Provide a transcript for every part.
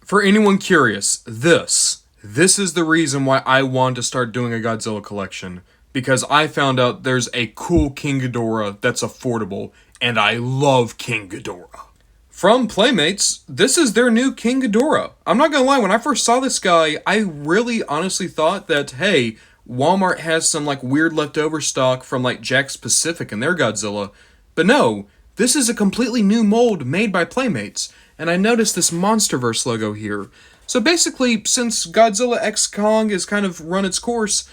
For anyone curious, this is the reason why I want to start doing a Godzilla collection. Because I found out there's a cool King Ghidorah that's affordable, and I love King Ghidorah. From Playmates, this is their new King Ghidorah. I'm not gonna lie, when I first saw this guy, I really honestly thought that, hey, Walmart has some like weird leftover stock from like Jakks Pacific and their Godzilla. But no, this is a completely new mold made by Playmates. And I noticed this Monsterverse logo here. So basically, since Godzilla X Kong has kind of run its course,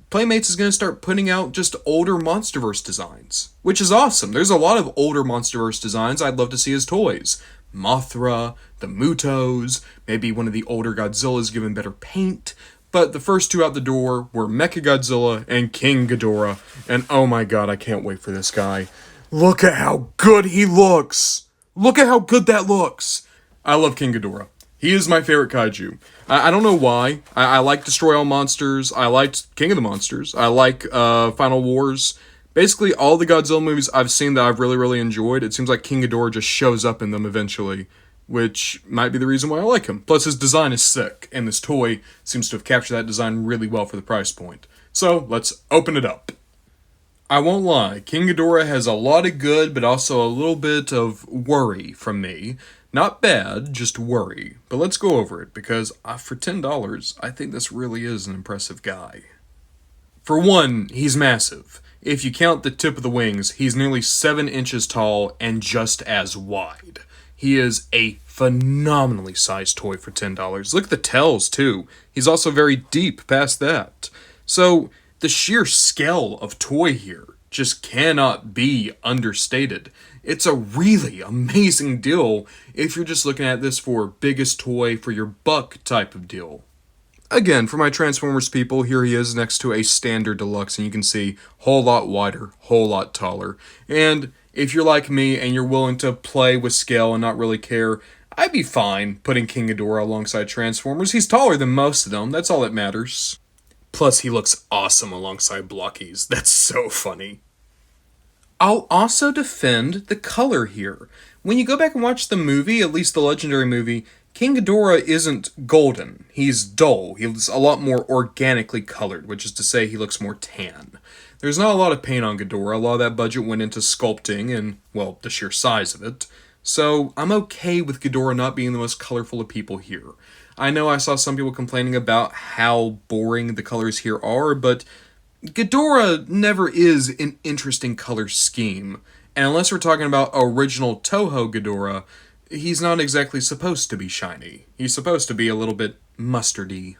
Playmates is going to start putting out just older Monsterverse designs, which is awesome. There's a lot of older Monsterverse designs I'd love to see as toys. Mothra, the Mutos, maybe one of the older Godzillas given better paint. But the first two out the door were Mechagodzilla and King Ghidorah, and oh my god, I can't wait for this guy. Look at how good he looks! Look at how good that looks! I love King Ghidorah. He is my favorite kaiju. I don't know why. I like Destroy All Monsters. I liked King of the Monsters. I like Final Wars. Basically, all the Godzilla movies I've seen that I've really, really enjoyed, it seems like King Ghidorah just shows up in them eventually, which might be the reason why I like him. Plus, his design is sick, and this toy seems to have captured that design really well for the price point. So, let's open it up. I won't lie, King Ghidorah has a lot of good, but also a little bit of worry from me. Not bad, just worry. But let's go over it, because for $10, I think this really is an impressive guy. For one, he's massive. If you count the tip of the wings, he's nearly 7 inches tall and just as wide. He is a phenomenally sized toy for $10. Look at the tails, too. He's also very deep past that. So, the sheer scale of toy here just cannot be understated. It's a really amazing deal if you're just looking at this for biggest toy for your buck type of deal. Again, for my Transformers people, here he is next to a standard deluxe, and you can see whole lot wider, whole lot taller. And if you're like me and you're willing to play with scale and not really care, I'd be fine putting King Ghidorah alongside Transformers. He's taller than most of them, that's all that matters. Plus, he looks awesome alongside Blockies. That's so funny. I'll also defend the color here. When you go back and watch the movie, at least the Legendary movie, King Ghidorah isn't golden. He's dull. He's a lot more organically colored, which is to say he looks more tan. There's not a lot of paint on Ghidorah. A lot of that budget went into sculpting and, well, the sheer size of it. So I'm okay with Ghidorah not being the most colorful of people here. I know I saw some people complaining about how boring the colors here are, but Ghidorah never is an interesting color scheme. And unless we're talking about original Toho Ghidorah, he's not exactly supposed to be shiny. He's supposed to be a little bit mustardy.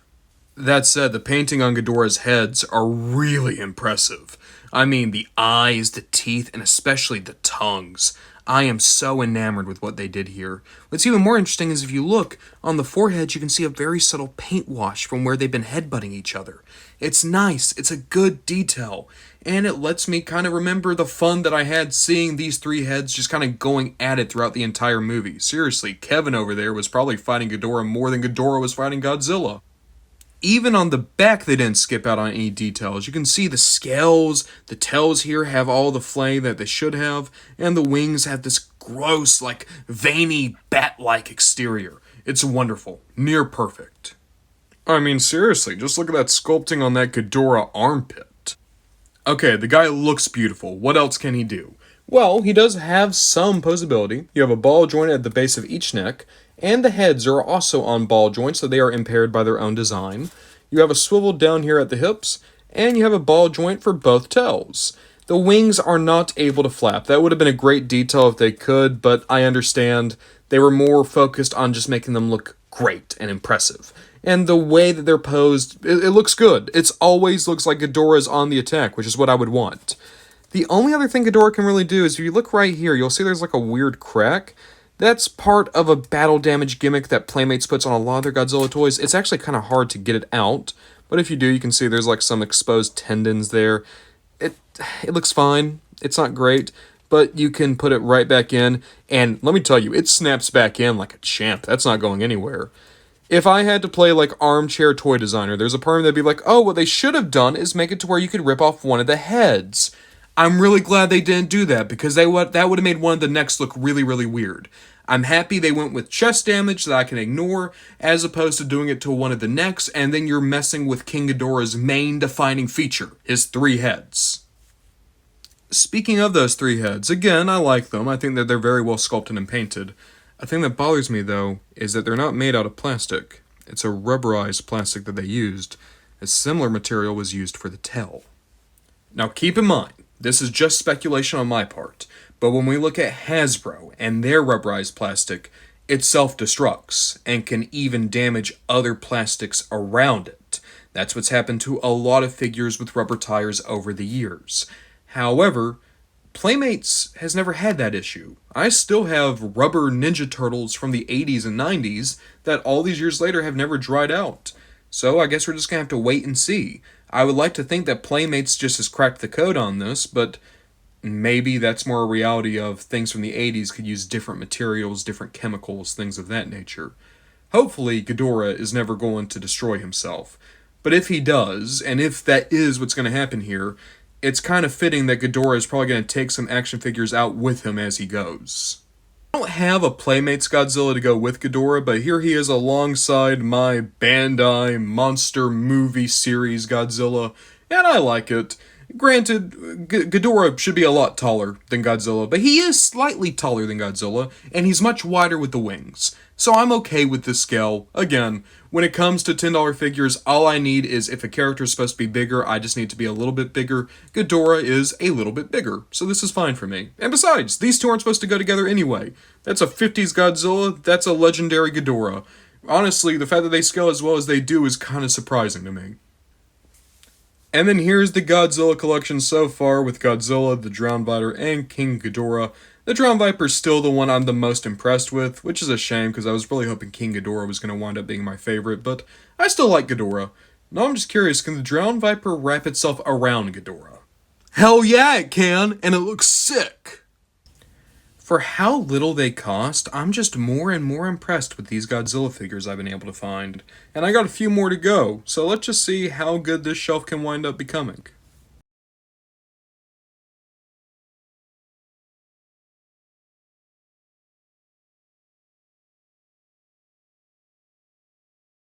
That said, the painting on Ghidorah's heads are really impressive. I mean, the eyes, the teeth, and especially the tongues. I am so enamored with what they did here. What's even more interesting is if you look, on the forehead you can see a very subtle paint wash from where they've been headbutting each other. It's nice, it's a good detail, and it lets me kind of remember the fun that I had seeing these three heads just kind of going at it throughout the entire movie. Seriously, Kevin over there was probably fighting Ghidorah more than Ghidorah was fighting Godzilla. Even on the back, they didn't skip out on any details. You can see the scales, the tails here have all the flame that they should have, and the wings have this gross, like, veiny, bat-like exterior. It's wonderful. Near perfect. I mean, seriously, just look at that sculpting on that Ghidorah armpit. Okay, the guy looks beautiful. What else can he do? Well, he does have some posability. You have a ball joint at the base of each neck, and the heads are also on ball joints, so they are impaired by their own design. You have a swivel down here at the hips, and you have a ball joint for both tails. The wings are not able to flap. That would have been a great detail if they could, but I understand they were more focused on just making them look great and impressive. And the way that they're posed, it looks good. It always looks like Ghidorah is on the attack, which is what I would want. The only other thing Ghidorah can really do is if you look right here, you'll see there's like a weird crack. That's part of a battle damage gimmick that Playmates puts on a lot of their Godzilla toys. It's actually kind of hard to get it out, but if you do, you can see there's like some exposed tendons there. It looks fine. It's not great, but you can put it right back in, and let me tell you, it snaps back in like a champ. That's not going anywhere. If I had to play like armchair toy designer, there's a part of me that'd be like, oh, what they should have done is make it to where you could rip off one of the heads. I'm really glad they didn't do that because that would have made one of the necks look really, really weird. I'm happy they went with chest damage that I can ignore, as opposed to doing it to one of the necks, and then you're messing with King Ghidorah's main defining feature, his 3 heads. Speaking of those 3 heads, again, I like them. I think that they're very well sculpted and painted. A thing that bothers me, though, is that they're not made out of plastic. It's a rubberized plastic that they used. A similar material was used for the tail. Now keep in mind, this is just speculation on my part, but when we look at Hasbro and their rubberized plastic, it self-destructs and can even damage other plastics around it. That's what's happened to a lot of figures with rubber tires over the years. However, Playmates has never had that issue. I still have rubber Ninja Turtles from the 80s and 90s that all these years later have never dried out. So I guess we're just going to have to wait and see. I would like to think that Playmates just has cracked the code on this, but maybe that's more a reality of things from the 80s could use different materials, different chemicals, things of that nature. Hopefully, Ghidorah is never going to destroy himself. But if he does, and if that is what's going to happen here, it's kind of fitting that Ghidorah is probably going to take some action figures out with him as he goes. I don't have a Playmates Godzilla to go with Ghidorah, but here he is alongside my Bandai monster movie series Godzilla, and I like it. Granted, Ghidorah should be a lot taller than Godzilla, but he is slightly taller than Godzilla, and he's much wider with the wings. So I'm okay with this scale. Again, when it comes to $10 figures, all I need is if a character is supposed to be bigger, I just need to be a little bit bigger. Ghidorah is a little bit bigger, so this is fine for me. And besides, these two aren't supposed to go together anyway. That's a 50s Godzilla, that's a legendary Ghidorah. Honestly, the fact that they scale as well as they do is kind of surprising to me. And then here's the Godzilla collection so far with Godzilla, the Drowned Viper, and King Ghidorah. The Drowned Viper's still the one I'm the most impressed with, which is a shame because I was really hoping King Ghidorah was going to wind up being my favorite, but I still like Ghidorah. Now I'm just curious, can the Drowned Viper wrap itself around Ghidorah? Hell yeah it can, and it looks sick! For how little they cost, I'm just more and more impressed with these Godzilla figures I've been able to find. And I got a few more to go, so let's just see how good this shelf can wind up becoming.